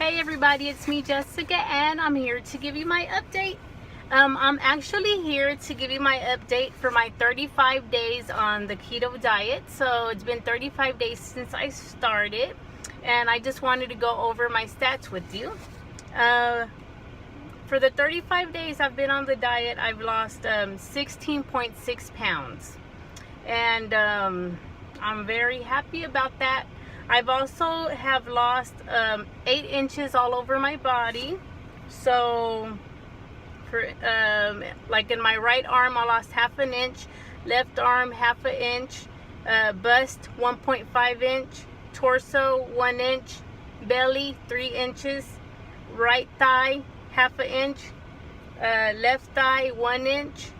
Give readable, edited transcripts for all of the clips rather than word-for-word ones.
Hey everybody, it's me Jessica and I'm here to give you my update. I'm actually here to give you my update for my 35 days on the keto diet. So it's been 35 days since I started and I just wanted to go over my stats with you. For the 35 days I've been on the diet, I've lost 16.6 pounds and I'm very happy about that. I've also have lost 8 inches all over my body. So for like in my right arm I lost half an inch, left arm half an inch, bust 1.5 inch, torso 1 inch, belly 3 inches, right thigh half an inch, left thigh 1 inch.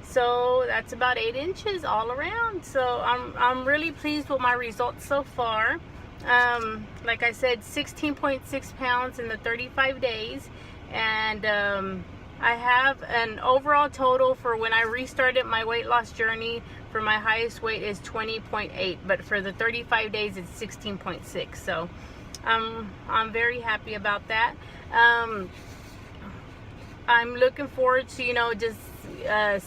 So that's about 8 inches all around. So I'm really pleased with my results so far. Like I said, 16.6 pounds in the 35 days, and I have an overall total for when I restarted my weight loss journey. For my highest weight is 20.8, but for the 35 days it's 16.6. So I'm very happy about that. I'm looking forward to just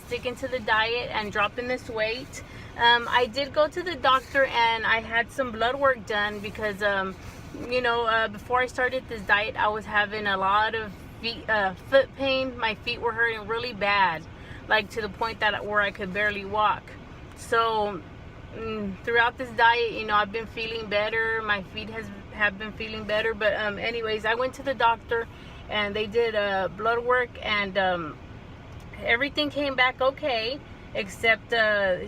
sticking to the diet and dropping this weight. I did go to the doctor and I had some blood work done because before I started this diet I was having a lot of foot pain. My feet were hurting really bad, like to the point that where I could barely walk. So throughout this diet, I've been feeling better. My feet have been feeling better. But anyways, I went to the doctor and they did blood work and everything came back okay, except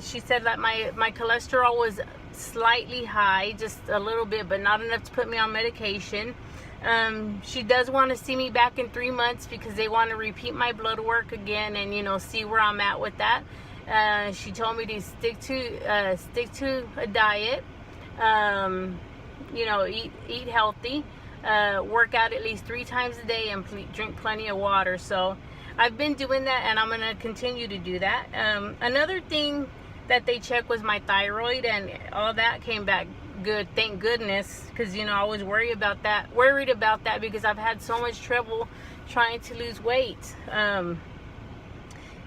she said that my cholesterol was slightly high, just a little bit, but not enough to put me on medication. She does want to see me back in 3 months because they want to repeat my blood work again and see where I'm at with that. She told me to stick to a diet, eat healthy, work out at least 3 times a day, and drink plenty of water. So I've been doing that and I'm going to continue to do that. Another thing that they checked was my thyroid, and all that came back good, thank goodness, because I was worried about that because I've had so much trouble trying to lose weight.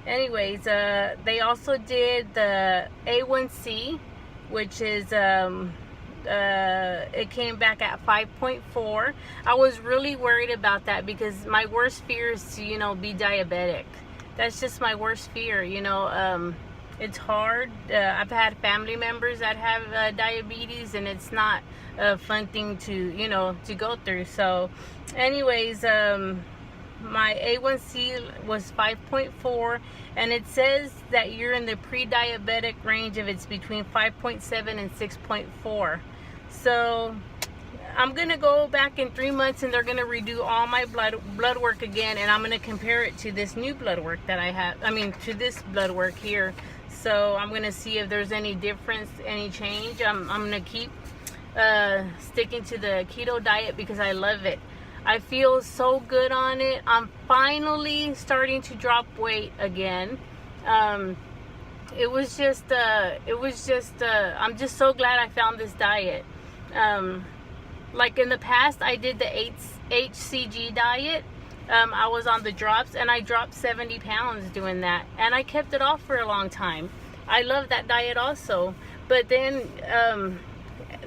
Anyways, they also did the A1C, which is it came back at 5.4. I was really worried about that because my worst fear is to be diabetic. That's just my worst fear. It's hard. I've had family members that have diabetes, and it's not a fun thing to go through. So anyways, my A1C was 5.4, and it says that you're in the pre-diabetic range if it's between 5.7 and 6.4. So I'm gonna go back in 3 months and they're gonna redo all my blood work again, and I'm gonna compare it to this new blood work that I have, to this blood work here. So I'm gonna see if there's any difference, any change. I'm gonna keep sticking to the keto diet because I love it. I feel so good on it. I'm finally starting to drop weight again. It was just I'm just so glad I found this diet. Like in the past, I did the HCG diet. I was on the drops and I dropped 70 pounds doing that, and I kept it off for a long time. I love that diet also. But then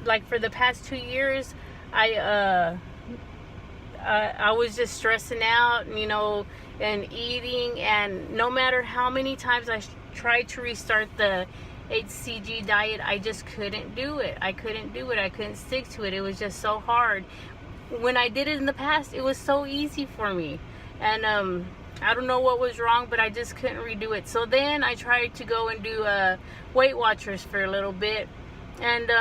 like for the past 2 years, I was just stressing out, and eating, and no matter how many times I tried to restart the HCG diet, I just couldn't do it. I couldn't stick to it. It was just so hard. When I did it in the past, it was so easy for me, and I don't know what was wrong, but I just couldn't redo it. So then I tried to go and do Weight Watchers for a little bit, and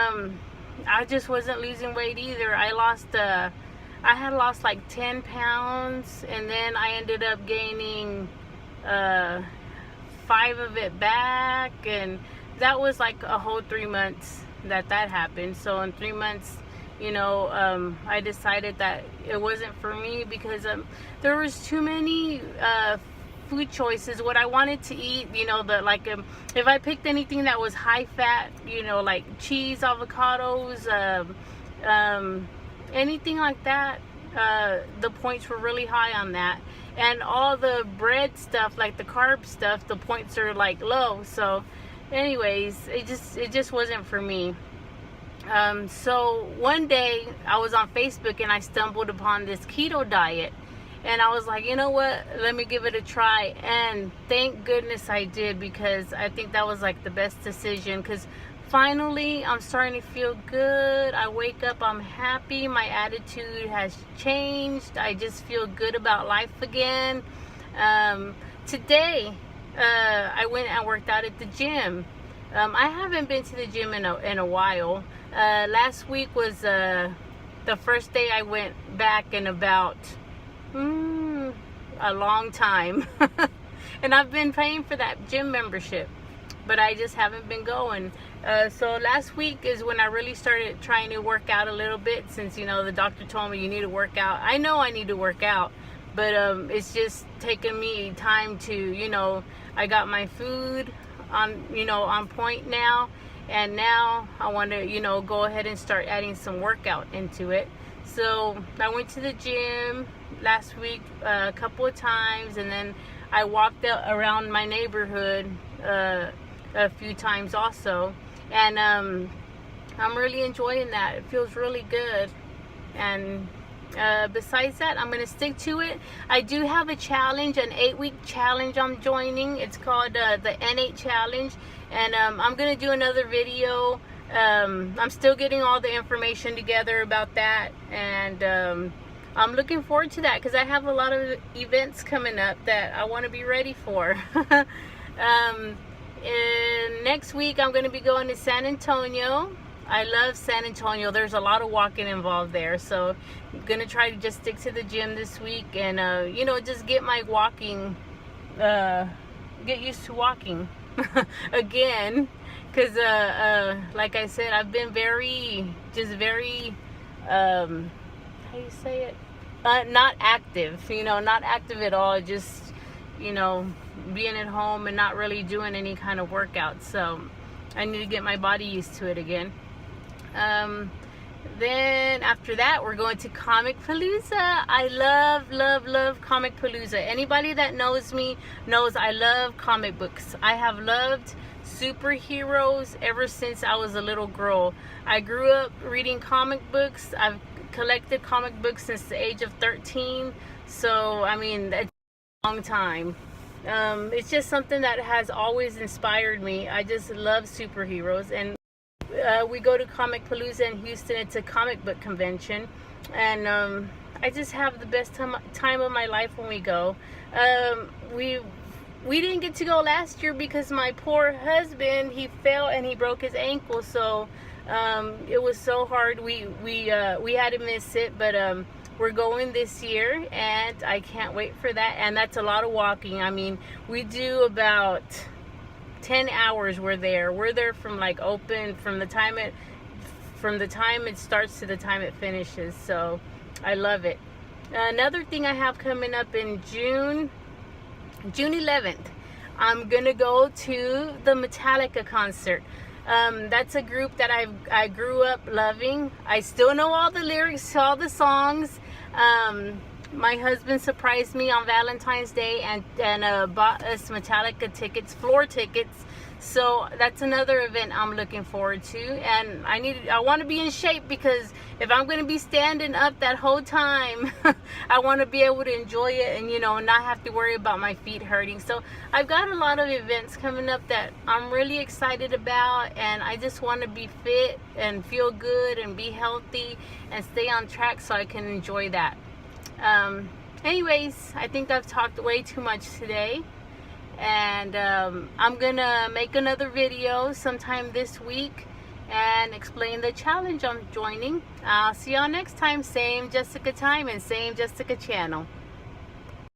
I just wasn't losing weight either. I had lost like 10 pounds, and then I ended up gaining 5 of it back, and that was like a whole 3 months that happened. So in 3 months, I decided that it wasn't for me because there was too many food choices. What I wanted to eat, if I picked anything that was high fat, like cheese, avocados, anything like that, the points were really high on that. And all the bread stuff, like the carb stuff, the points are like low. So anyways, it just wasn't for me. So one day I was on Facebook and I stumbled upon this keto diet, and I was like, you know what, let me give it a try. And thank goodness I did, because I think that was like the best decision, because finally I'm starting to feel good. I wake up, I'm happy, my attitude has changed, I just feel good about life again. Today I went and worked out at the gym. I haven't been to the gym in a while. Last week was the first day I went back in about a long time. And I've been paying for that gym membership, but I just haven't been going. So last week is when I really started trying to work out a little bit, since, you know, the doctor told me you need to work out. I know I need to work out, but it's just taken me time to, you know, I got my food on, you know, on point now, and now I want to, you know, go ahead and start adding some workout into it. So I went to the gym last week a couple of times, and then I walked around my neighborhood a few times also, and I'm really enjoying that. It feels really good. And besides that, I'm gonna stick to it. I do have a challenge, an 8-week challenge I'm joining. It's called the N8 challenge, and I'm gonna do another video. I'm still getting all the information together about that, and I'm looking forward to that, because I have a lot of events coming up that I want to be ready for. Next week I'm going to be going to San Antonio. I love San Antonio. There's a lot of walking involved there, so I'm going to try to just stick to the gym this week, and you know, just get my walking, get used to walking again, because like I said, I've been very how do you say it, not active, you know, not active at all, just, you know, being at home and not really doing any kind of workout. So I need to get my body used to it again. Then after that, we're going to Comic Palooza. I love Comic Palooza. Anybody that knows me knows I love comic books. I have loved superheroes ever since I was a little girl. I grew up reading comic books. I've collected comic books since the age of 13. So I mean, that's a long time. It's just something that has always inspired me. I just love superheroes, and we go to Comic Palooza in Houston. It's a comic book convention, and I just have the best time of my life when we go. We didn't get to go last year because my poor husband, he fell and he broke his ankle, so it was so hard. We had to miss it, but we're going this year, and I can't wait for that. And that's a lot of walking. I mean, we do about 10 hours. We're there from like open, from the time it starts to the time it finishes. So I love it. Another thing I have coming up in June 11th, I'm gonna go to the Metallica concert. That's a group that I grew up loving. I still know all the lyrics to all the songs. My husband surprised me on Valentine's Day and bought us Metallica tickets, floor tickets. So that's another event I'm looking forward to. And I want to be in shape, because if I'm going to be standing up that whole time, I want to be able to enjoy it and, you know, not have to worry about my feet hurting. So I've got a lot of events coming up that I'm really excited about, and I just want to be fit and feel good and be healthy and stay on track so I can enjoy that. Anyways, I think I've talked way too much today, and I'm gonna make another video sometime this week and explain the challenge I'm joining. I'll see y'all next time. Same Jessica time and same Jessica channel.